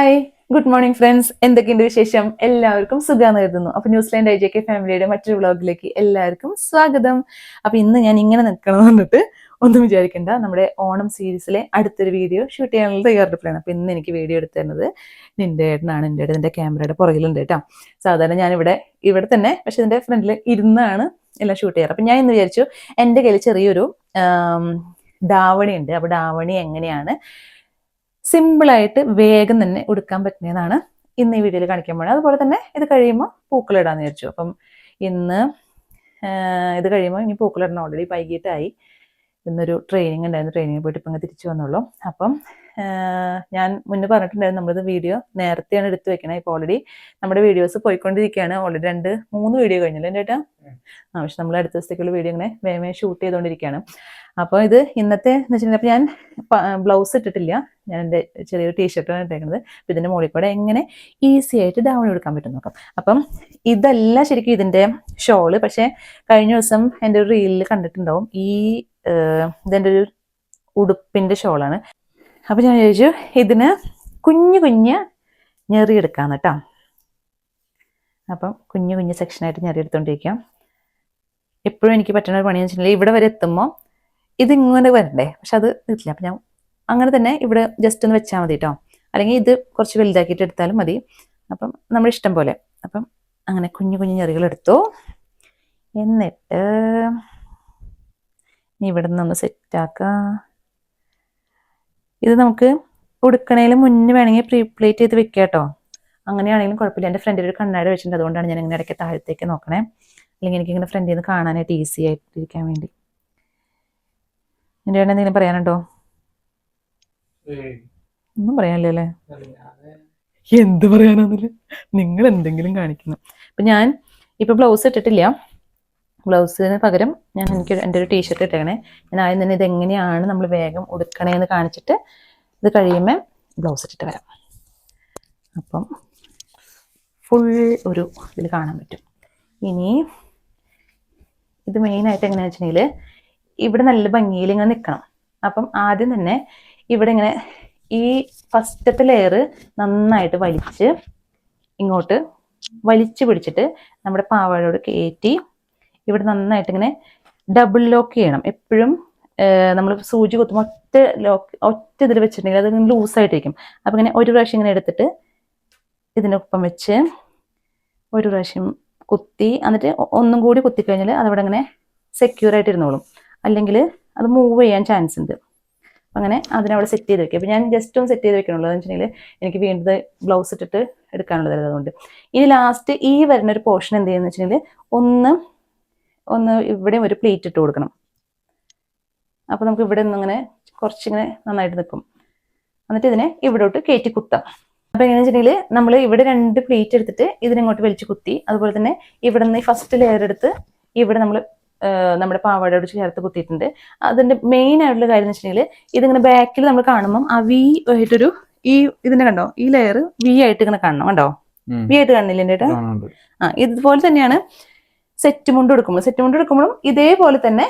Hi, good morning friends. എന്തൊക്കെയുണ്ട് വിശേഷം? എല്ലാവർക്കും സുഖാന്ന് കരുതുന്നു. അപ്പൊ ന്യൂസിലാൻഡ് IJK ഫാമിലിയുടെ മറ്റൊരു വ്ളോഗിലേക്ക് എല്ലാവർക്കും സ്വാഗതം. അപ്പൊ ഇന്ന് ഞാൻ ഇങ്ങനെ നിൽക്കണം എന്നിട്ട് ഒന്നും വിചാരിക്കണ്ട, നമ്മുടെ ഓണം സീരീസിലെ അടുത്തൊരു വീഡിയോ ഷൂട്ട് ചെയ്യാനുള്ള തയ്യാറെടുപ്പിലാണ്. അപ്പൊ ഇന്ന് എനിക്ക് വീഡിയോ എടുത്തു തരുന്നത് നിന്റെ ഏട്ടനാണ്. എൻ്റെ ക്യാമറയുടെ പുറകിലുണ്ട് കേട്ടോ. സാധാരണ ഞാൻ ഇവിടെ തന്നെ, പക്ഷെ ഇതിന്റെ ഫ്രണ്ടിൽ ഇരുന്നാണ് എല്ലാം ഷൂട്ട് ചെയ്യാറ്. അപ്പൊ ഞാൻ ഇന്ന് വിചാരിച്ചു, എൻ്റെ കയ്യിൽ ചെറിയൊരു ഡാവണി ഉണ്ട്. അപ്പൊ ഡാവണി എങ്ങനെയാണ് സിമ്പിളായിട്ട് വേഗം തന്നെ ഉടുക്കാൻ പറ്റുന്നതാണ് ഇന്ന് ഈ വീഡിയോയിൽ കാണിക്കാൻ പോകുന്നത്. അതുപോലെ തന്നെ ഇത് കഴിയുമ്പോൾ പൂക്കളിടാന്ന് വിചാരിച്ചു. അപ്പം ഇന്ന് ഇത് കഴിയുമ്പോൾ ഇനി പൂക്കളിടണം. ഓൾറെഡി വൈകിട്ടായി. ഇന്നൊരു ട്രെയിനിങ് ഉണ്ടായിരുന്നു. ട്രെയിനിങ്ങിൽ പോയിട്ട് ഇപ്പം തിരിച്ചു വന്നുള്ളൂ. അപ്പം ഞാൻ മുന്നേ പറഞ്ഞിട്ടുണ്ടായിരുന്നു, നമ്മളിത് വീഡിയോ നേരത്തെയാണ് എടുത്തു വെക്കണത്. ഇപ്പോൾ ഓൾറെഡി നമ്മുടെ വീഡിയോസ് പോയിക്കൊണ്ടിരിക്കുകയാണ്. ഓൾറെഡി 2-3 വീഡിയോ കഴിഞ്ഞല്ലോ എൻ്റെ ചേട്ടാ. പക്ഷെ നമ്മൾ അടുത്ത ദിവസത്തേക്കുള്ള വീഡിയോ ഇങ്ങനെ വേഗം ഷൂട്ട് ചെയ്തുകൊണ്ടിരിക്കുകയാണ്. അപ്പോൾ ഇത് ഇന്നത്തെ എന്ന് വെച്ചിട്ടുണ്ടെങ്കിൽ, അപ്പോൾ ഞാൻ ബ്ലൗസ് ഇട്ടിട്ടില്ല. ഞാൻ എൻ്റെ ചെറിയൊരു ടീഷർട്ടാണ് ഇട്ടേക്കുന്നത്. അപ്പോൾ ഇതിൻ്റെ മുകളിൽ കൂടെ എങ്ങനെ ഈസി ആയിട്ട് ഡൗൺ എടുക്കാൻ പറ്റും നോക്കാം. അപ്പം ഇതല്ല ശരിക്കും ഇതിൻ്റെ ഷോള്. പക്ഷേ കഴിഞ്ഞ ദിവസം എൻ്റെ ഒരു റീലിൽ കണ്ടിട്ടുണ്ടാവും, ഇതെൻ്റെ ഒരു ഉടുപ്പിൻ്റെ ഷോളാണ്. അപ്പം ഞാൻ ചോദിച്ചു ഇതിന് കുഞ്ഞ് ഞെറിയെടുക്കാന്ന് കേട്ടോ. അപ്പം കുഞ്ഞു സെക്ഷനായിട്ട് ഞെറിയെടുത്തോണ്ടിരിക്കാം. എപ്പോഴും എനിക്ക് പറ്റുന്ന ഒരു പണിയെന്ന് വെച്ചിട്ടുണ്ടെങ്കിൽ, ഇവിടെ വരെ എത്തുമ്പോൾ ഇതിങ്ങനെ വരണ്ടേ, പക്ഷെ അത് കിട്ടില്ല. അപ്പം ഞാൻ അങ്ങനെ തന്നെ ഇവിടെ ജസ്റ്റ് ഒന്ന് വെച്ചാൽ മതി കേട്ടോ. അല്ലെങ്കിൽ ഇത് കുറച്ച് വലുതാക്കിയിട്ട് എടുത്താലും മതി. അപ്പം നമ്മുടെ ഇഷ്ടം പോലെ. അപ്പം അങ്ങനെ കുഞ്ഞു ഞെറികൾ എടുത്തു. എന്നിട്ട് ഇവിടെ നിന്നൊന്ന് സെറ്റാക്കാം. ഇത് നമുക്ക് ഉടുക്കണേലും മുന്നേ വേണമെങ്കിൽ പ്രീ പ്ലേറ്റ് ചെയ്ത് വെക്കാം കേട്ടോ. അങ്ങനെയാണെങ്കിലും കുഴപ്പമില്ല. എൻ്റെ ഫ്രണ്ടിൽ ഒരു കണ്ണാടി വെച്ചിട്ടുണ്ട്. അതുകൊണ്ടാണ് ഞാൻ ഇങ്ങനെ ഇടയ്ക്ക് താഴത്തേക്ക് നോക്കണേ. അല്ലെങ്കിൽ എനിക്കിങ്ങനെ ഫ്രണ്ടിൽ നിന്ന് കാണാനായിട്ട് ഈസി ആയിട്ടിരിക്കാൻ വേണ്ടി. എൻ്റെ വേണ്ട എന്തെങ്കിലും പറയാനുണ്ടോ? ഒന്നും പറയാനില്ല അല്ലേ? എന്ത് പറയാനാന്നില്ല, നിങ്ങൾ എന്തെങ്കിലും കാണിക്കുന്നു. അപ്പം ഞാൻ ഇപ്പം ബ്ലൗസ് ഇട്ടിട്ടില്ല. ബ്ലൗസിന് പകരം എനിക്ക് എൻ്റെ ഒരു ടീഷർട്ട് ഇട്ടേക്കണേ. ഞാൻ ആദ്യം തന്നെ ഇതെങ്ങനെയാണ് നമ്മൾ വേഗം ഉടുക്കണേന്ന് കാണിച്ചിട്ട് ഇത് കഴിയുമ്പോൾ ബ്ലൗസ് ഇട്ടിട്ട് വരാം. അപ്പം ഫുൾ ഒരു ഇതിൽ കാണാൻ പറ്റും. ഇനി ഇത് മെയിനായിട്ട് എങ്ങനെയാണെന്ന് വെച്ചിട്ടുണ്ടെങ്കിൽ, ഇവിടെ നല്ല ഭംഗിയിൽ ഇങ്ങനെ നിൽക്കണം. അപ്പം ആദ്യം തന്നെ ഇവിടെ ഇങ്ങനെ ഈ ഫസ്റ്റത്തെ ലെയർ നന്നായിട്ട് ഇങ്ങോട്ട് വലിച്ചു പിടിച്ചിട്ട് നമ്മുടെ പാവാടയോട് കയറ്റി ഇവിടെ നന്നായിട്ട് ഇങ്ങനെ ഡബിൾ ലോക്ക് ചെയ്യണം. എപ്പോഴും നമ്മൾ സൂചി കുത്തുമ്പോൾ ഒറ്റ ഇതിൽ വെച്ചിട്ടുണ്ടെങ്കിൽ അത് ഇങ്ങനെ ലൂസായിട്ടിരിക്കും. അപ്പം ഇങ്ങനെ ഒരു പ്രാവശ്യം ഇങ്ങനെ എടുത്തിട്ട് ഇതിനൊപ്പം വെച്ച് ഒരു പ്രാവശ്യം കുത്തി, എന്നിട്ട് ഒന്നും കൂടി കുത്തിക്കഴിഞ്ഞാൽ അതവിടെ ഇങ്ങനെ സെക്യൂർ ആയിട്ട് ഇരുന്നോളും. അല്ലെങ്കിൽ അത് മൂവ് ചെയ്യാൻ ചാൻസ് ഉണ്ട്. അങ്ങനെ അതിനവിടെ സെറ്റ് ചെയ്ത് വെക്കുക. അപ്പം ഞാൻ ജസ്റ്റ് ഒന്ന് സെറ്റ് ചെയ്ത് വെക്കണുള്ളൂ. എന്ന് വെച്ചിട്ടുണ്ടെങ്കിൽ എനിക്ക് വീണ്ടും ബ്ലൗസ് ഇട്ടിട്ട് എടുക്കാനുള്ളത്. അതുകൊണ്ട് ഇനി ലാസ്റ്റ് ഈ വരുന്ന ഒരു പോർഷൻ എന്ത് ചെയ്യുന്നത് വെച്ചിട്ടുണ്ടെങ്കിൽ, ഒന്ന് ഇവിടെ ഒരു പ്ലേറ്റ് ഇട്ട് കൊടുക്കണം. അപ്പോൾ നമുക്ക് ഇവിടെ നിന്നിങ്ങനെ കുറച്ചിങ്ങനെ നന്നായിട്ട് നിൽക്കും. എന്നിട്ട് ഇതിനെ ഇവിടോട്ട് കയറ്റി കുത്താം. അപ്പോൾ എങ്ങനെയാണെന്ന് വെച്ചിട്ടുണ്ടെങ്കിൽ, നമ്മൾ ഇവിടെ 2 പ്ലേറ്റ് എടുത്തിട്ട് ഇതിനിങ്ങോട്ട് വലിച്ചു കുത്തി, അതുപോലെ തന്നെ ഇവിടെ നിന്ന് ഫസ്റ്റ് ലെയർ എടുത്ത് ഇവിടെ നമ്മുടെ പാവാടയോട് ചേർത്ത് കുത്തിയിട്ടുണ്ട്. അതിൻ്റെ മെയിൻ ആയിട്ടുള്ള കാര്യം എന്ന് വെച്ചിട്ടുണ്ടെങ്കിൽ, ഇതിങ്ങനെ ബാക്കിൽ നമ്മൾ കാണുമ്പം ആ വി ആയിട്ടൊരു ഇതിനെ കണ്ടോ, ഈ ലെയർ വി ആയിട്ട് ഇങ്ങനെ കാണണം. കണ്ടോ, വി ആയിട്ട് കാണുന്നില്ല എൻ്റെ ഏട്ടാ? ഇതുപോലെ തന്നെയാണ് സെറ്റ് മുണ്ട് എടുക്കുമ്പോഴും ഇതേപോലെ തന്നെ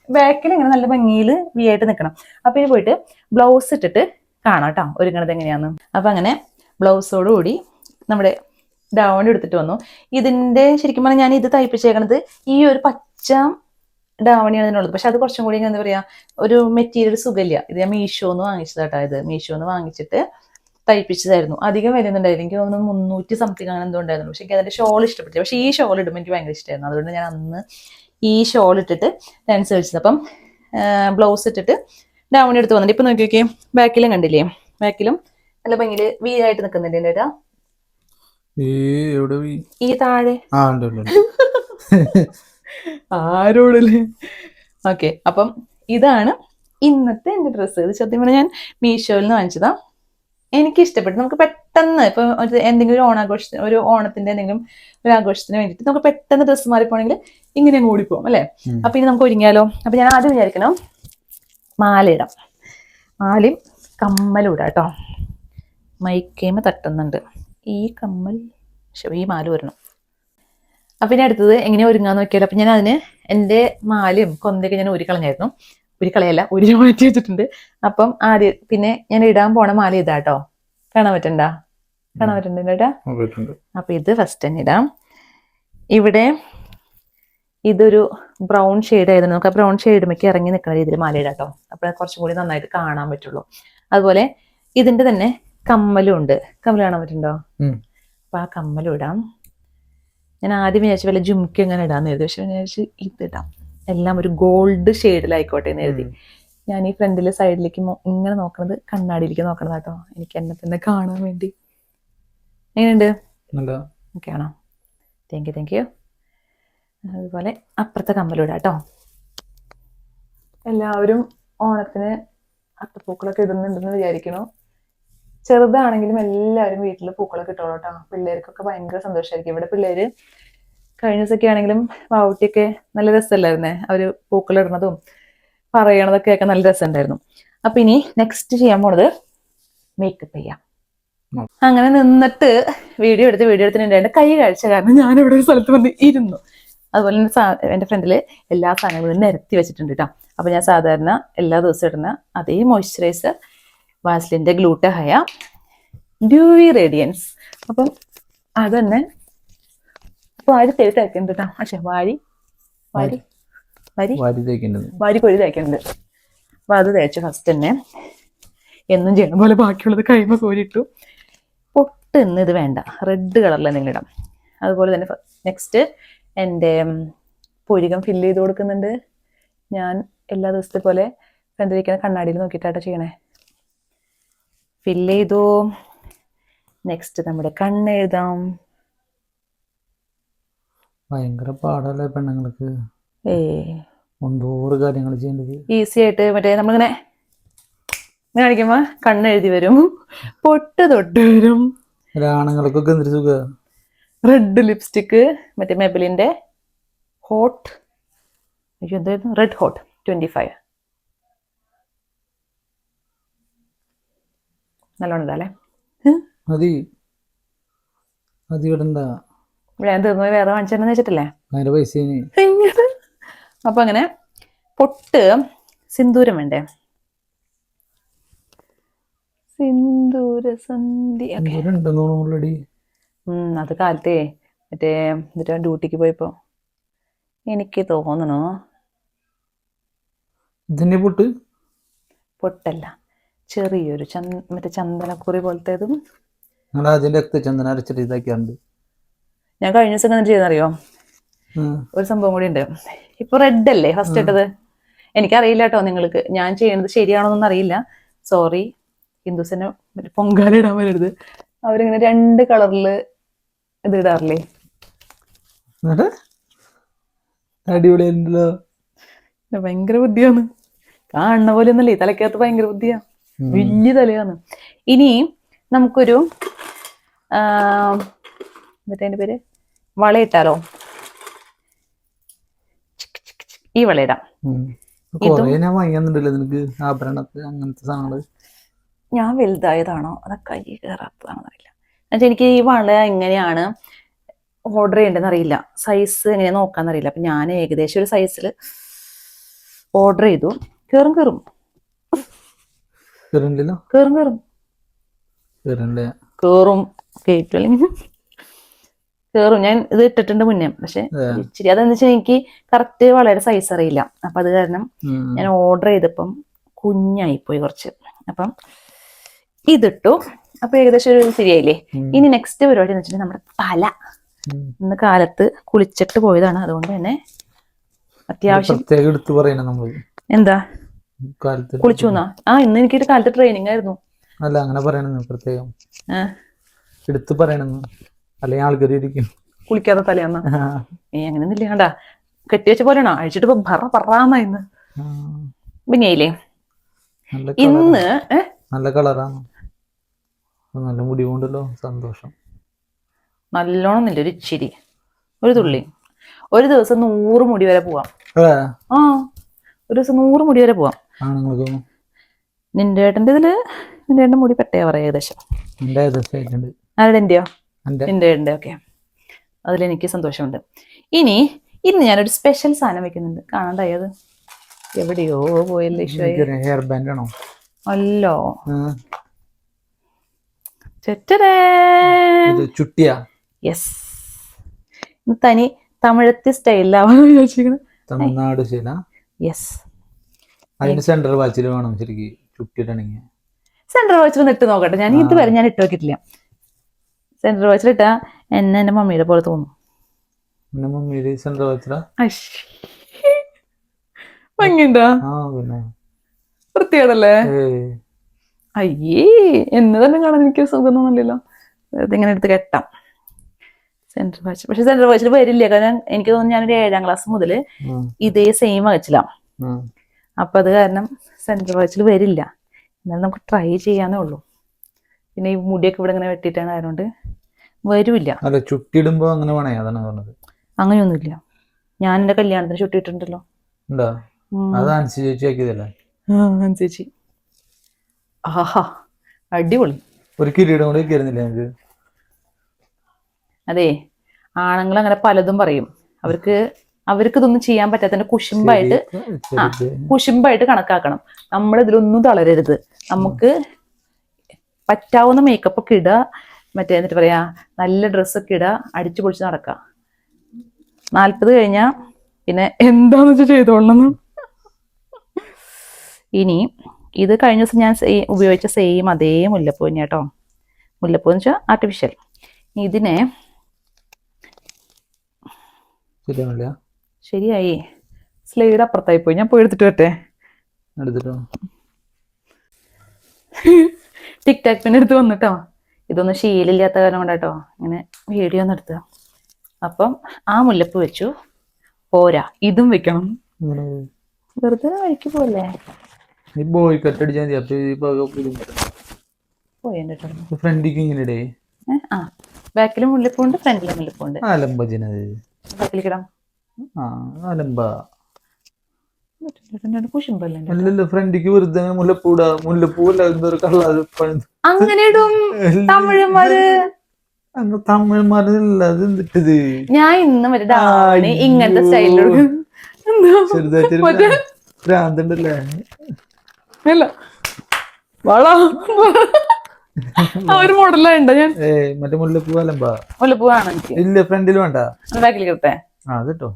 ബാക്കിൽ ഇങ്ങനെ നല്ല ഭംഗിയിൽ വി ആയിട്ട് നിൽക്കണം. അപ്പൊ ഇനി പോയിട്ട് ബ്ലൗസ് ഇട്ടിട്ട് കാണാം കേട്ടോ ഒരുങ്ങണത് എങ്ങനെയാന്ന്. അപ്പൊ അങ്ങനെ ബ്ലൗസോടുകൂടി നമ്മുടെ ഡൗൺ എടുത്തിട്ട് വന്നു. ഇതിന്റെ ശരിക്കും പറഞ്ഞാൽ ഞാൻ ഇത് തയ്പ്പിച്ചേക്കണത് ഈ ഒരു പച്ച ഡാവണിയാണ് ഇതിനുള്ളത്. പക്ഷെ അത് കുറച്ചും കൂടി എന്താ പറയാ, ഒരു മെറ്റീരിയൽ സുഖമില്ല. ഇത് ഞാൻ മീഷോന്ന് വാങ്ങിച്ചതാട്ടോ. ഇത് മീഷോന്ന് വാങ്ങിച്ചിട്ട് തയ്പ്പിച്ചതായിരുന്നു. അധികം വരുന്നുണ്ടായിരുന്നു. എനിക്ക് തോന്നുന്നു 300 സംതിങ് അങ്ങനെ എന്തോ ഉണ്ടായിരുന്നു. പക്ഷെ എനിക്ക് അതിന്റെ ഷോൾ ഇഷ്ടപ്പെട്ടില്ല. പക്ഷെ ഈ ഷോൾ ഇടുമ്പോൾ എനിക്ക് ഭയങ്കര ഇഷ്ടമായിരുന്നു. അതുകൊണ്ട് ഞാൻ അന്ന് ഈ ഷോൾ ഇട്ടിട്ട് ഡാൻസ് കളിച്ചത്. അപ്പം ബ്ലൗസ് ഇട്ടിട്ട് ഡൗൺ എടുത്ത് വന്നിട്ട് ഇപ്പൊ നോക്കി നോക്കിയേ, ബാക്കിലും കണ്ടില്ലേ, ബാക്കിലും നല്ല ഭംഗിയിൽ വി ആയിട്ട് നിൽക്കുന്നുണ്ട് എൻ്റെ ഏട്ടാ. ഈ താഴെ ആരോടല്ലേ. ഓക്കെ, അപ്പം ഇതാണ് ഇന്നത്തെ എൻ്റെ ഡ്രസ്സ്. ഇത് സത്യം പറഞ്ഞാൽ ഞാൻ മീഷോയിൽ നിന്ന് വാങ്ങിച്ചതാ. എനിക്ക് ഇഷ്ടപ്പെട്ടു. നമുക്ക് പെട്ടെന്ന് ഇപ്പൊ എന്തെങ്കിലും ഒരു ഓണത്തിന്റെ എന്തെങ്കിലും ഒരു ആഘോഷത്തിന് വേണ്ടിയിട്ട് നമുക്ക് പെട്ടെന്ന് ഡ്രസ്സ് മാറിപ്പോണെങ്കിൽ ഇങ്ങനെ ഓടിപ്പോകും അല്ലെ. അപ്പൊ ഇനി നമുക്ക് ഒരുങ്ങിയാലോ. അപ്പൊ ഞാൻ ആദ്യം വിചാരിക്കണം മാലയിടാം. മാലയും കമ്മലും ഇടാം കേട്ടോ. മൈക്കേമ തട്ടുന്നുണ്ട്. ഈ കമ്മൽ ഈ മാല വരണം. അപ്പൊ ഇനി അടുത്തത് എങ്ങനെയാ ഒരുങ്ങാന്ന് നോക്കിയാലോ. അപ്പൊ ഞാൻ അതിന് എൻ്റെ മാലയും കൊന്തയൊക്കെ ഞാൻ ഊരിക്കളഞ്ഞായിരുന്നു. ഊരി മാറ്റി വെച്ചിട്ടുണ്ട്. അപ്പം പിന്നെ ഞാൻ ഇടാൻ പോണ മാല ഇതാട്ടോ. കാണാൻ പറ്റണ്ട, കാണാൻ പറ്റുന്നുണ്ട് കേട്ടാ. അപ്പൊ ഇത് ഫസ്റ്റ് തന്നെ ഇടാം. ഇവിടെ ഇതൊരു ബ്രൗൺ ഷെയ്ഡ് ആയതുകൊണ്ട് നമുക്ക് ആ ബ്രൗൺ ഷെയ്ഡുമൊക്കെ ഇറങ്ങി നിൽക്കുന്ന രീതിയിൽ മാല ഇടാം കേട്ടോ. അപ്പോൾ കുറച്ചും കൂടി നന്നായിട്ട് കാണാൻ പറ്റുള്ളൂ. അതുപോലെ ഇതിന്റെ തന്നെ കമ്മലും ഉണ്ട്. കമ്മൽ കാണാൻ പറ്റുന്നുണ്ടോ? അപ്പൊ ആ കമ്മലും ഇടാം. ഞാൻ ആദ്യം വിചാരിച്ചു വല്ല ജുംക്കി അങ്ങനെ ഇടാന്ന് എഴുതി, പക്ഷെ വിചാരിച്ചു ഇതിടാം, എല്ലാം ഒരു ഗോൾഡ് ഷെയ്ഡിലായിക്കോട്ടെ എന്ന് എഴുതി. ഞാൻ ഈ ഫ്രണ്ടിലെ സൈഡിലേക്ക് ഇങ്ങനെ നോക്കണത് കണ്ണാടിയിലേക്ക് നോക്കണത് കേട്ടോ, എനിക്ക് എന്നെ തന്നെ കാണാൻ വേണ്ടി. എങ്ങനെയുണ്ട്? ഓക്കെ ആണോ? Thank you. അതുപോലെ അപ്പുറത്തെ കമ്മലും ഇടാം കേട്ടോ. എല്ലാവരും ഓണത്തിന് അത്തപ്പൂക്കളൊക്കെ ഇടുന്നുണ്ടെന്ന് വിചാരിക്കണു. ചെറുതാണെങ്കിലും എല്ലാവരും വീട്ടിൽ പൂക്കളൊക്കെ ഇട്ടോളൂ കേട്ടോ. പിള്ളേർക്കൊക്കെ ഭയങ്കര സന്തോഷമായിരിക്കും. ഇവിടെ പിള്ളേര് കഴിഞ്ഞ ദിവസമൊക്കെ ആണെങ്കിലും വാവുട്ടിയൊക്കെ നല്ല രസമല്ലായിരുന്നേ, അവര് പൂക്കളിടുന്നതും പറയണതൊക്കെ ഒക്കെ നല്ല രസമുണ്ടായിരുന്നു. അപ്പൊ ഇനി നെക്സ്റ്റ് ചെയ്യാൻ പോണത് മേക്കപ്പ് ചെയ്യാം. അങ്ങനെ നിന്നിട്ട് വീഡിയോ എടുത്തിന് എൻ്റെ കൈ കാഴ്ച കാരണം ഞാനിവിടെ ഒരു സ്ഥലത്ത് വന്ന് ഇരുന്നു. അതുപോലെ തന്നെ എൻ്റെ ഫ്രണ്ടില് എല്ലാ സാധനങ്ങളും നിരത്തി വെച്ചിട്ടുണ്ട് കേട്ടോ. അപ്പൊ ഞാൻ സാധാരണ എല്ലാ ദിവസവും ഇടുന്ന അതേ മോയ്സ്ചറൈസർ, വാസ്ലിൻ്റെ ഗ്ലൂട്ടഹയ ഡ്യൂവി റേഡിയൻസ്. അപ്പം അത് തന്നെ വാരി തേക്കുന്നുണ്ട് കേട്ടോ. പക്ഷെ വാരി കൊഴി തേക്കുന്നുണ്ട്. അപ്പൊ അത് തേച്ചു ഫസ്റ്റ് തന്നെ. എന്നും ചെയ്യണ പോലെ ബാക്കിയുള്ളത് കഴിയുമ്പോൾ കോരിയിട്ടു. പൊട്ട് ഇന്ന് ഇത് വേണ്ട, റെഡ് കളറിൽ എന്തെങ്കിലും ഇടാം. അതുപോലെ തന്നെ നെക്സ്റ്റ് എൻ്റെ പുരികം ഫില്ല് ചെയ്ത് കൊടുക്കുന്നുണ്ട്. ഞാൻ എല്ലാ ദിവസത്തെ പോലെ ഫ്രണ്ടിലിരിക്കുന്ന കണ്ണാടിയിൽ നോക്കിയിട്ടാട്ടോ ചെയ്യണേ. ഫില്ല് ചെയ്തു. നെക്സ്റ്റ് നമ്മുടെ കണ്ണെഴുതാം. ഭയങ്കര പാടല്ലേ പെണ്ണുങ്ങൾക്ക്, കാര്യങ്ങൾ ചെയ്യേണ്ടത്. ഈസി ആയിട്ട് മറ്റേ നമ്മളിങ്ങനെ കാണിക്കുമ്പോ കണ്ണെഴുതി വരും, പൊട്ട് തൊട്ട് വരും. ആണുങ്ങൾക്കൊക്കെ എന്തൊരു സുഖ. റെഡ് ലിപ്സ്റ്റിക്ക് മറ്റേ മെബലിന്റെ ഹോട്ട്, എന്തായിരുന്നു, റെഡ് ഹോട്ട് 25. നല്ലോണം ഇതാല്ലേ. ഞാൻ തീർന്നു വേറെ വാങ്ങിച്ചെന്ന് വെച്ചിട്ടില്ലേ. അപ്പൊ അങ്ങനെ പൊട്ട്, സിന്ദൂരം വേണ്ടേ, സിന്ദൂരസന്ധി. അത് കാലത്തേ മറ്റേ എന്നിട്ട് ഡ്യൂട്ടിക്ക് പോയപ്പോ എനിക്ക് തോന്നണു പൊട്ടല്ല, ചെറിയൊരു മറ്റേ ചന്ദനക്കുറി പോലത്തേതും. ഞാൻ കഴിഞ്ഞ ദിവസം എന്താ ചെയ്യുന്നറിയോ, ഒരു സംഭവം കൂടി ഉണ്ട്. ഇപ്പൊ റെഡ് അല്ലേ ഫസ്റ്റ് ഇട്ടത്, എനിക്കറിയില്ല കേട്ടോ നിങ്ങൾക്ക് ഞാൻ ചെയ്യണത് ശരിയാണോന്നൊന്നും അറിയില്ല. സോറി, ഹിന്ദുസിനെ പൊങ്കാല ഇടാൻ വരരുത്. അവരിങ്ങനെ 2 കളറില് ഇത് ഇടാറില്ലേ. അടിപൊളിയാണല്ലോ, ഭയങ്കര ബുദ്ധിയാണ്. കാണുന്ന പോലെ ഒന്നല്ലേ, തലക്കകത്ത് ഭയങ്കര ബുദ്ധിയാ, വലിയ തലയാണ്. ഇനി നമുക്കൊരു എന്നിട്ട് അതിന്റെ പേര് വളയിട്ടാലോ. ഈ വളയിടാം. ഞാൻ വലുതായതാണോ അതാ കൈ കയറാത്തതാണോ അറിയില്ല. എന്നുവെച്ചാൽ എനിക്ക് ഈ വള എങ്ങനെയാണ് ഓർഡർ ചെയ്യേണ്ടതെന്ന് അറിയില്ല, സൈസ് എങ്ങനെയാ നോക്കാന്നറിയില്ല. അപ്പൊ ഞാൻ ഏകദേശം ഒരു സൈസിൽ ഓർഡർ ചെയ്തു. കേറും കേട്ടു അല്ലെങ്കിൽ കേറും. ഞാൻ ഇത് ഇട്ടിട്ടുണ്ട് മുന്നേ, പക്ഷെ ഇച്ചിരി അതെന്ന് വെച്ചാൽ എനിക്ക് കറക്റ്റ് വളരെ സൈസ് അറിയില്ല. അപ്പൊ അത് കാരണം ഞാൻ ഓർഡർ ചെയ്തപ്പം കുഞ്ഞായിപ്പോയി കുറച്ച്. അപ്പം ഇതിട്ടു. അപ്പൊ ഏകദേശം ഒരു ശരിയായില്ലേ. ഇനി നെക്സ്റ്റ് പരിപാടി എന്ന് വെച്ചിട്ടുണ്ടെങ്കിൽ നമ്മുടെ തല. ഇന്ന് കാലത്ത് കുളിച്ചിട്ട് പോയതാണ്, അതുകൊണ്ട് തന്നെ അത്യാവശ്യം എന്താ കുളിച്ചു എന്നാ. ഇന്ന് എനിക്കൊരു കാലത്ത് ട്രെയിനിങ് ആയിരുന്നു. അല്ല അങ്ങനെ പറയണെന്ന് പ്രത്യേകം എടുത്ത് പറയണെന്ന്, അല്ലെങ്കിൽ ആൾക്കാർ കുളിക്കാതെ തലയാന്നാ. അങ്ങനെയൊന്നും ഇല്ല, കണ്ടാ കെട്ടിവെച്ച പോലെയാണോ അഴിച്ചിട്ട് ഇപ്പൊ പററാന്നായിന്ന്. പിന്നെയില്ലേ ഇന്ന് നല്ല കളറാണ്, നല്ല മുടി കൊണ്ടല്ലോ, സന്തോഷം. നല്ലോണം ഇല്ല, ഒരു ഇച്ചിരി, ഒരു തുള്ളി. ഒരു ദിവസം 100 മുടി വരെ പോവാം. ഒരു ദിവസം 100 മുടി വരെ പോവാം. നിന്റെ ഏട്ടൻ്റെ ഇതില് നിന്റെ ഏട്ടൻ്റെ മുടി പെട്ടയാ പറയാ ഏകദേശം. ആരുടെ എന്റെയോ? നിന്റെ ഏട്ടൻ്റെ. ഓക്കെ, അതിലെനിക്ക് സന്തോഷമുണ്ട്. ഇന്ന് ഞാനൊരു സ്പെഷ്യൽ സാധനം വെക്കുന്നുണ്ട്. കാണണ്ടായത് എവിടെയോ പോയല്ലേ. ഹെയർ ബാൻഡ് ആണോ? അല്ലോ, ഇത് ചുട്ടിയാ യെസ്, തനി തമിഴത്തി സ്റ്റൈലിലാവാന്ന് വിചാരിച്ചിരിക്കുന്നത്. തമിഴ്നാട് ശീല. യെസ്, അതിന് സെന്റർ വാച്ചിൽ വേണം ശരിക്കും ചുട്ടിട്ടാണെങ്കിൽ. സെൻട്രൽ വാച്ചിൽ ഇട്ട് നോക്കട്ടെ. ഞാൻ ഇതുവരെ ഞാൻ ഇട്ട് നോക്കിയിട്ടില്ല. സെൻട്രൽ വാച്ചിൽ ഇട്ടാ എന്നെ എൻ്റെ മമ്മിയുടെ പോലെ തോന്നും. എന്റെ മമ്മിയുടെ സെന്റർ വാച്ചിലാ ഭംഗിയുണ്ടോ? പിന്നെ വൃത്തിയാണല്ലേ? അയ്യേ, എന്ന് തന്നെ കാണാൻ എനിക്ക് സുഖമൊന്നുമില്ലല്ലോ. ഇതിങ്ങനെ എടുത്ത് കെട്ടാം സെൻട്രൽ വാച്ച്. പക്ഷെ സെൻട്രൽ വാച്ചിൽ വരില്ല, കാരണം എനിക്ക് തോന്നുന്നു ഞാനൊരു 7ാം ക്ലാസ് മുതൽ ഇതേ സെയിം വാച്ചിലാണ്. അപ്പൊ അത് കാരണം സെൻട്രൽ വാച്ചിൽ വരില്ല. എന്നാലും നമുക്ക് ട്രൈ ചെയ്യാന്നേ ഉള്ളൂ. പിന്നെ ഈ മുടിയൊക്കെ ഇവിടെ ഇങ്ങനെ വെട്ടിയിട്ടാണ്, അതുകൊണ്ട് വരൂല്ല. അല്ല, ചുട്ടിടുമ്പോ അങ്ങനെ വേണേ, അതാണ് പറഞ്ഞത്. അങ്ങനെയൊന്നുമില്ല. ഞാൻ എന്റെ കല്യാണത്തിന് ചുട്ടിട്ടുണ്ടല്ലോ. ചേച്ചി ആഹാ, അടിപൊളി. ഒരു കിരീടം കൂടി വെക്കായിരുന്നില്ല ഞങ്ങൾക്ക്? അതെ, ആണുങ്ങൾ അങ്ങനെ പലതും പറയും. അവർക്ക് ഇതൊന്നും ചെയ്യാൻ പറ്റാത്തതിന്റെ കുശുമ്പായിട്ട് കണക്കാക്കണം. നമ്മളിതിലൊന്നും തളരരുത്. നമുക്ക് പറ്റാവുന്ന മേക്കപ്പ് ഒക്കെ ഇടുക, മറ്റേ എന്നിട്ട് പറയാ നല്ല ഡ്രസ്സൊക്കെ ഇടുക, അടിച്ചു പൊളിച്ച് നടക്കുക. 40 കഴിഞ്ഞാൽ പിന്നെ എന്താന്ന് വെച്ചാൽ ചെയ്തോളണം. ഇനി ഇത് കഴിഞ്ഞ ദിവസം ഞാൻ ഉപയോഗിച്ച സെയിം അതേ മുല്ലപ്പൂ കേട്ടോ. മുല്ലപ്പൂ എന്ന് വെച്ചാൽ ആർട്ടിഫിഷ്യൽ. ഇതിനെ ശരിയായി, സ്ലൈഡ് അപ്പുറത്തായി പോയി. ഞാൻ പോയി എടുത്തിട്ട് വരട്ടെ. ടിക് ടാക് പിന്നെ എടുത്ത് വന്നിട്ടോ. ഇതൊന്നും ശീലമില്ലാത്ത കാരണം കൊണ്ടാട്ടോ ഇങ്ങനെ വീഡിയോ ഒന്ന് എടുത്തത്. അപ്പം ആ മുല്ലപ്പൂ വെച്ചു, പോരാ ഇതും വെക്കണം. വെറുതെ വഴിക്ക് പോലെ ബാക്കിലും മുല്ലപ്പൂണ്ട്, ഫ്രണ്ടിലും മുല്ലപ്പൂണ്ട്. ബാക്കിലിടാം. അങ്ങനെ ഇടും തമിഴന്മാര്. ഞാൻ ഇന്ന് മറ്റേ ഇങ്ങനത്തെ സ്റ്റൈലിൽ ഒരു മോഡലുണ്ട്. ഞാൻ മറ്റേ മുല്ലപ്പൂ ആണ് ഇല്ല, ഫ്രണ്ടിൽ വേണ്ട, ബാക്കിൽ കിട്ടേ. അതെട്ടോ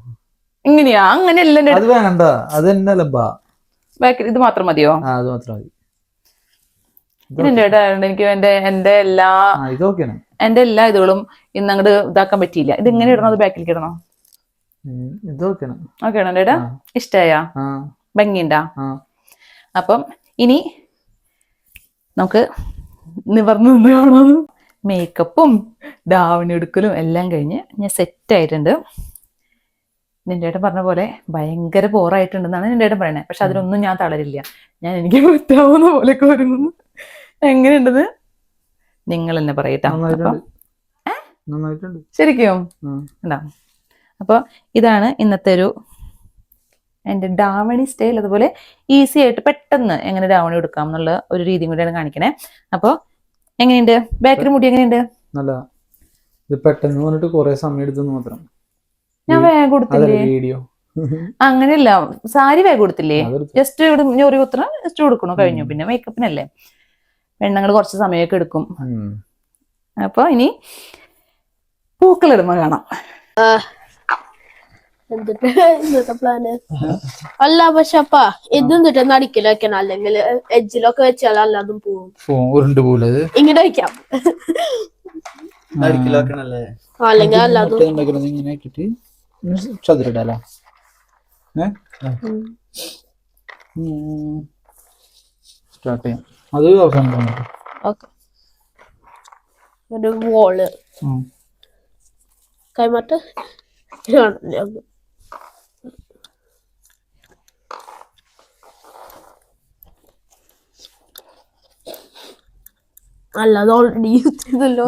ഇങ്ങനെയാ? അങ്ങനെയല്ല, അത് വേണ്ട, അത് തന്നെ ലംബാ. ബാക്കിൽ ഇത് മാത്രം മതിയോ? അത് മാത്രം മതി. എനിക്ക് എന്റെ എല്ലാ ഇതുകളും ഇന്ന് അങ്ങോട്ട് ഇതാക്കാൻ പറ്റിയില്ല. ഇത് ഇങ്ങനെ ഇടണോ, അത് ബാക്കിലേക്ക് ഇടണോ? ഓക്കെ ആണോ ചേട്ടാ? ഇഷ്ടായാ? ഭംഗിയുണ്ടാ? അപ്പം ഇനി നമുക്ക് നിവർന്നു നിന്ന് കാണാം. മേക്കപ്പും ഡാവണി എടുക്കലും എല്ലാം കഴിഞ്ഞ് ഞാൻ സെറ്റ് ആയിട്ടുണ്ട്. നിന്റെ ഏട്ടൻ പറഞ്ഞ പോലെ ഭയങ്കര ബോറായിട്ടുണ്ടെന്നാണ് നിന്റെ ഏട്ടൻ പറയണേ. പക്ഷെ അതിലൊന്നും ഞാൻ തളരില്ല. ഞാൻ എനിക്ക് പറ്റാവുന്ന പോലെയൊക്കെ വരുന്നു. എങ്ങനെയുണ്ടെന്ന് നിങ്ങൾ എന്നെ പറയട്ടാ. ശരിക്കും ഉണ്ടാ. അപ്പൊ ഇതാണ് ഇന്നത്തെ എൻ്റെ ഡാവണി സ്റ്റൈൽ. അതുപോലെ ഈസി ആയിട്ട് പെട്ടെന്ന് എങ്ങനെ ഡാവണി എടുക്കാം എന്നുള്ള ഒരു രീതിയും കൂടിയാണ് കാണിക്കണേ. അപ്പൊ എങ്ങനെയുണ്ട് ബാക്കിൽ മുടി? എങ്ങനെയുണ്ട്? പെട്ടെന്ന് പറഞ്ഞിട്ട് കുറെ സമയം എടുത്തു മാത്രം. ഞാൻ വേഗം കൊടുത്തില്ലേ? അങ്ങനെയല്ല, സാരി വേഗം കൊടുത്തില്ലേ? ജസ്റ്റ് ഇവിടെ ഞൊറി കുത്തണം, ജസ്റ്റ് കൊടുക്കണോ, കഴിഞ്ഞു. പിന്നെ മേക്കപ്പിനല്ലേ, പെണ്ണുങ്ങൾ കുറച്ച് സമയമൊക്കെ എടുക്കും. അപ്പൊ ഇനി പൂക്കളിടുമ്പോ കാണാം. ഇന്നത്തെ പ്ലാന് അല്ല, പക്ഷെ അപ്പാ ഇതെന്നിട്ട് നടിക്കല് വെക്കണം, അല്ലെങ്കിൽ എഡ്ജിലൊക്കെ വെച്ചാൽ അല്ലാതും പോവും. ഇങ്ങനെ വെക്കാം, അല്ലെങ്കിൽ അല്ലാതും ചതുരിടല. സ്റ്റാർട്ട് ചെയ്യാം. അത് ഒരു വോള് കൈമാറ്റ അല്ലാതെ ഓൾറെഡി യൂസ് ചെയ്തല്ലോ.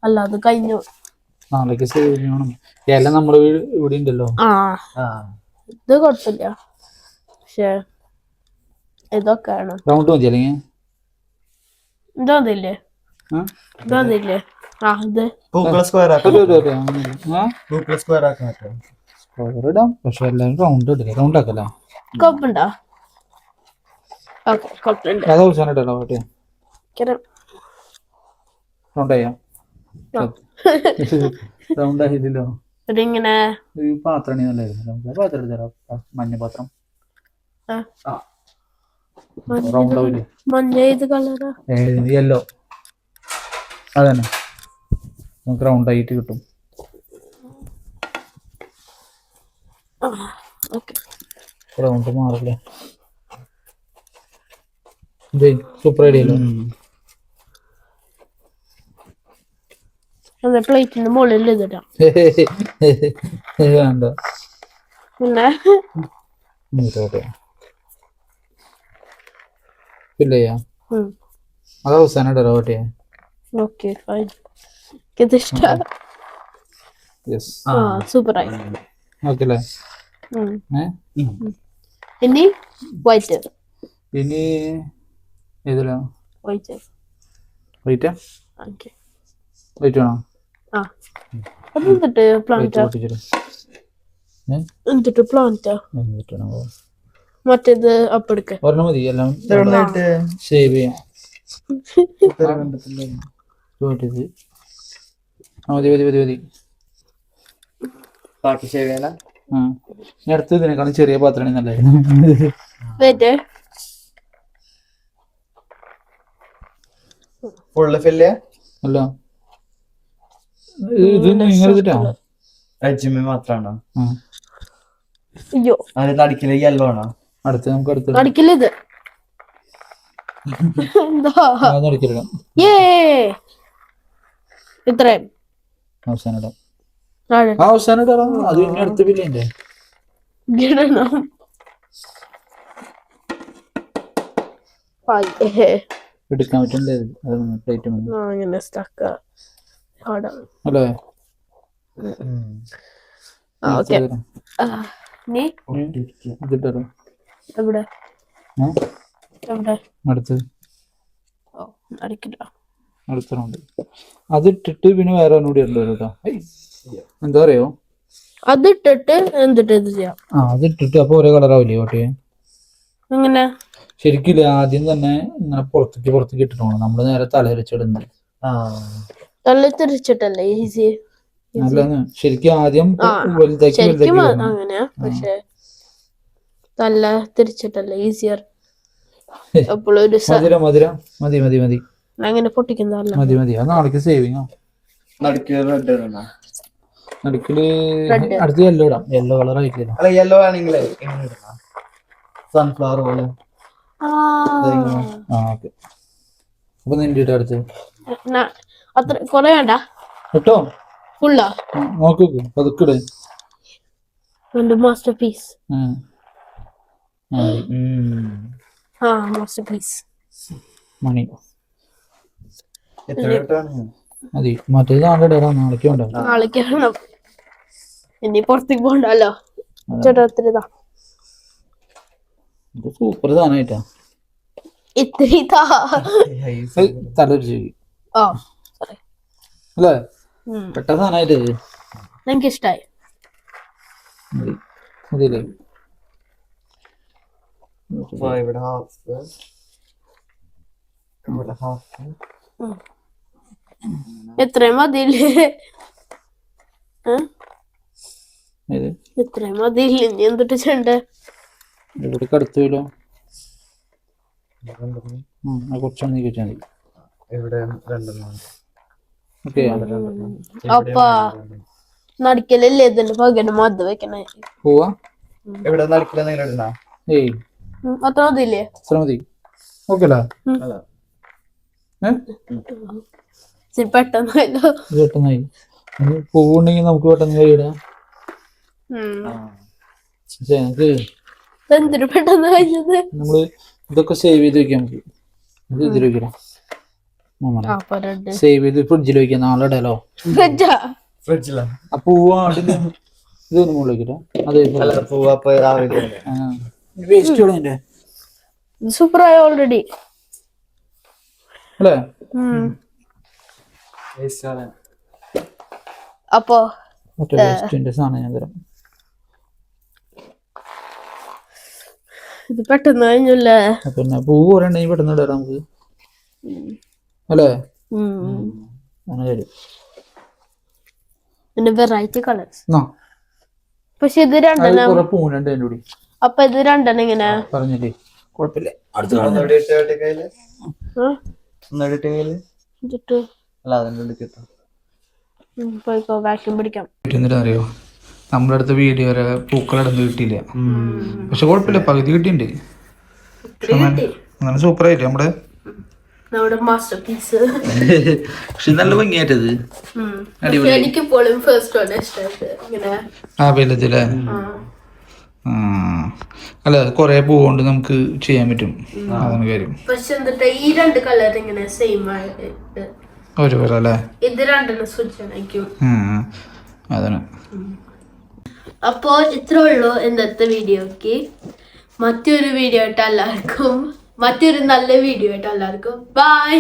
അല്ലാതെ കഴിഞ്ഞു. നാളേക്ക് സേവ് ചെയ്യണം. എല്ലാം നമ്മുടെ ഇവിടെ ഉണ്ടല്ലോ. ഇത് കുഴപ്പമില്ല, പക്ഷെ ഇതൊക്കെയാണ് റൗണ്ട് മതി. അല്ലെങ്കിൽ ഇതതില്ലേ, ഇതതില്ലേ? ഇത് ഇടാം, പക്ഷെ എല്ലാരും റൗണ്ട് ഇടില്ല. റൗണ്ട് ആക്കല്ല. കുഴപ്പമുണ്ടോ? ഓക്കെ, കുഴപ്പമുണ്ട്. അത് അവസാനം ഇട്ടല്ലോ. റൗണ്ടായോ റൗണ്ടായില്ലല്ലോ. ഇതിങ്ങനെ ഈ പാത്രം നല്ലായിരുന്നു. നമുക്ക് പാത്രം എടുത്തരാം, മഞ്ഞ പാത്രം. റൗണ്ട് ആവില്ലേ? മഞ്ഞ ഏത് കളറാ? യെല്ലോ. അതന്നെ നമുക്ക് റൗണ്ട് ആയിട്ട് കിട്ടും. റൗണ്ട് മാറില്ലേ? സൂപ്പർ ഐഡിയ അല്ലേ? പ്ലേറ്റിന്റെ മുകളിൽ ഇതിടാം. വേണ്ട പിന്നെ ഫില്ല് ചെയ്യാം. അത് അവസാനം ഇടറോ ഓട്ടിയെ? Okay fine. ഇത് ഇഷ്ടം. യെസ്. സൂപ്പറായി. ഓക്കെ അല്ലേ? ഇനി വൈറ്റ്. ഇനി ഏതിലാ? വൈറ്റ്. വൈറ്റാ? ഓക്കെ. വൈറ്റ് വേണോ? എന്നിട്ട് പ്ലാന്റ്. എന്നിട്ട് പ്ലാന്റ്. മറ്റേത് അപ്പെടുക്ക. ഒരെണ്ണം മതി. എല്ലാം സേവ് ചെയ്യാം. മതി മതി മതി മതി. ബാക്കി ശരിയല്ല. ഞാൻ അടുത്ത് ഇതിനേക്കാളും ചെറിയ പാത്രമാണ് നല്ലത്. ഫുള്ള് ഫില്ല് അല്ല, ഇത് നിങ്ങൾ ഇതിട്ടാ അജ്മി മാത്രാണോ? അയ്യോ, അത് നടിക്കല് യെല്ലോ ആണോ? അടുത്ത് നമുക്ക് അടുത്ത് നടിക്കില്ല. എന്താ നടിക്കില്ല. ഇത്രയും അവസാനം ഇടാം. അവസാനം ഇടാം. അത് പിന്നെ അടുത്ത പില്ലേ എടുക്കാൻ പറ്റണ്ടേ? പ്ലേറ്റ് അങ്ങനെ സ്റ്റക്ക് അല്ലേ? ഓക്കെ. നീ ഇതിട്ടോ എവിടെ എവിടെ? അടുത്ത് അടിക്കില്ല. അടുത്ത റൗണ്ട് അതിട്ടിട്ട് പിന്നെ വേറെ ഒന്നുകൂടി ഉണ്ടോ കേട്ടോ? എന്താ പറയോ? അതിട്ടിട്ട് എന്തിട്ട് ഇത് ചെയ്യാം. അതിട്ടിട്ട് അപ്പൊ ഒരേ കളറാവില്ലേ ഓട്ടെ? അങ്ങനെ ശരിക്കില്ല. ആദ്യം തന്നെ ഇങ്ങനെ പുറത്തേക്ക് ഇട്ടിട്ട് നമ്മള് നേരെ തലവരച്ചിടുന്നത്. തല തിരിച്ചിട്ടല്ലേ ഈസി. അല്ലാന്ന് ശരിക്കും ആദ്യം ശരിക്കും അങ്ങനെയാ, പക്ഷെ തല തിരിച്ചിട്ടല്ലേ ഈസിയർ. എപ്പോഴും മധുര മധുര മതി മതി മതി അങ്ങനെ പൊട്ടിക്കുന്നതല്ല. മതി മതി. അത് നാളേക്ക് സേവിങ്ങോ. നടുക്കില് റെഡ് ഇടണോ? നടുക്കില് അടുത്ത് യെല്ലോ ഇടാം. യെല്ലോ കളർ ആയിട്ടില്ല. അല്ല യെല്ലോ ആണെങ്കിലേ എങ്ങനെ ഇടണം? സൺഫ്ലവർ പോലെ. ഓക്കെ. അപ്പൊ നിന്റെ ഇട്ട അടുത്ത് അത്ര കൊറേ വേണ്ട കേട്ടോ. ഫുള്ളാ നോക്ക് പതുക്കിട്. എന്റെ മാസ്റ്റർ പീസ്. മാസ്റ്റർ പീസ് മണി എത്ര ഇട്ടാണ്? മതി. മറ്റേത് നാളെ ഇടാം. നാളേക്ക് ഉണ്ടാവും. നാളേക്ക് വേണം. ഇനി പുറത്തേക്ക് പോണ്ടല്ലോ. ചേട്ടാ സൂപ്പർ സാധനമായിട്ടാ. ഇത്തിരി തലൊരു അല്ലേ? പെട്ട സാധനമായിട്ട് എനിക്ക് ഇഷ്ടായി. മതിയില്ലേ? ഇവിടെ ഹാഫ്, ഇവിടെ ഹാഫ്. എത്രയും മതിയില്ലേ? ഇത് ഇത്രയും മതിയില്ലേ? ഇനി എന്തിട്ട് ചെയ്യണ്ടേ? ഇവിടെ കടുത്തല്ലോ. കുറച്ചാണ് നീ വെച്ചാൽ മതി. ഇവിടെ രണ്ടെണ്ണം. ഓക്കെ. അപ്പൊ നടിക്കലല്ലേ ഇതിന്റെ പകരം മത് വെക്കണേ. പോവാ. ഇവിടെ നടുക്കില് നിങ്ങൾ ഇടണ? ഏയ് അത്ര മതിയില്ലേ? അത്ര മതി. ഓക്കെ അല്ലേ? പെട്ടെന്നല്ലോ. പെട്ടെന്നായി. പൂവുണ്ടെങ്കിൽ നമുക്ക് പെട്ടെന്ന് കഴിയിടാം. എന്തിനു പെട്ടെന്ന് കഴിഞ്ഞത്? നമ്മള് ഇതൊക്കെ സേവ് ചെയ്ത് വെക്കാം. നമുക്ക് ഇത് ഇതിൽ വെക്കണം. സേവ് ചെയ്ത് ഫ്രിഡ്ജിൽ വെക്കാം. നാളെ ഇടാലോ. ഫ്രിഡ്ജിലാ? ആ പൂവാടില്ല. ഇതൊന്നും മുകളിൽ വെക്കട്ടെ. അതെ വേസ്റ്റ് കളയണ്ടേ? സൂപ്പറായി ഓൾറെഡി അല്ലേ? അപ്പൊ മറ്റേ വേസ്റ്റിന്റെ സാധനം ഞാൻ തരാം. ഇത് പെട്ടെന്ന് കഴിഞ്ഞല്ലേ? പിന്നെ പൂവ് ഒരെണ്ണം പെട്ടെന്ന് ഇടാം നമുക്ക് അല്ലേ? അങ്ങനെ വരും. പിന്നെ വെറൈറ്റി കളേഴ്സ്. എന്നാ, പക്ഷെ ഇത് അത് രണ്ടെണ്ണം, കുറെ പൂവുണ്ട് എൻ്റെ കൂടി അപ്പൊ ഇത് രണ്ടെണ്ണം ഇങ്ങനെ പറഞ്ഞില്ലേ, കുഴപ്പമില്ല. ഒന്നുകൂടി ഇട്ട കയ്യില് ആ, ഒന്നുകൂടി ഇട്ട കയ്യില് ഇതിട്ട് അല്ല അതിൻ്റെ ഉള്ളിൽ കിട്ടും. പോയിക്കോ വാക്യൂം പിടിക്കാം. എന്നിട്ട് അറിയോ, നമ്മുടെ അടുത്ത വീഡിയോ വരെ പൂക്കളടന്ന് കിട്ടിയില്ല. പക്ഷെ കുഴപ്പമില്ല, പകുതി കിട്ടിയിട്ടുണ്ട്. നല്ല സൂപ്പറായിട്ട് നമ്മുടെ മാസ്റ്റർ പീസ്. പക്ഷെ നല്ല ഭംഗിയായിട്ടത്. എനിക്കിപ്പോഴും ഫസ്റ്റ് ആണ് ഇഷ്ടമായത് ഇങ്ങനെ. ആ വെല്ലത്തില്ലേ? അല്ല, കൊറേ പൂ കൊണ്ട് നമുക്ക് ചെയ്യാൻ പറ്റും, അതാണ് കാര്യം. പക്ഷെ എന്നിട്ട് ഈ രണ്ട് കളർ ഇങ്ങനെ സെയിം ആയിട്ട് ഒരുപോലെ അല്ലേ? ഇത് രണ്ടെണ്ണം സ്വിച്ച് ആയിരിക്കും. അതാണ്. അപ്പോൾ ഇത്രേ ഉള്ളൂ ഇന്നത്തെ വീഡിയോക്ക്. മറ്റൊരു വീഡിയോ ആയിട്ട് എല്ലാവർക്കും, മറ്റൊരു നല്ല വീഡിയോ ആയിട്ട് എല്ലാവർക്കും ബൈ.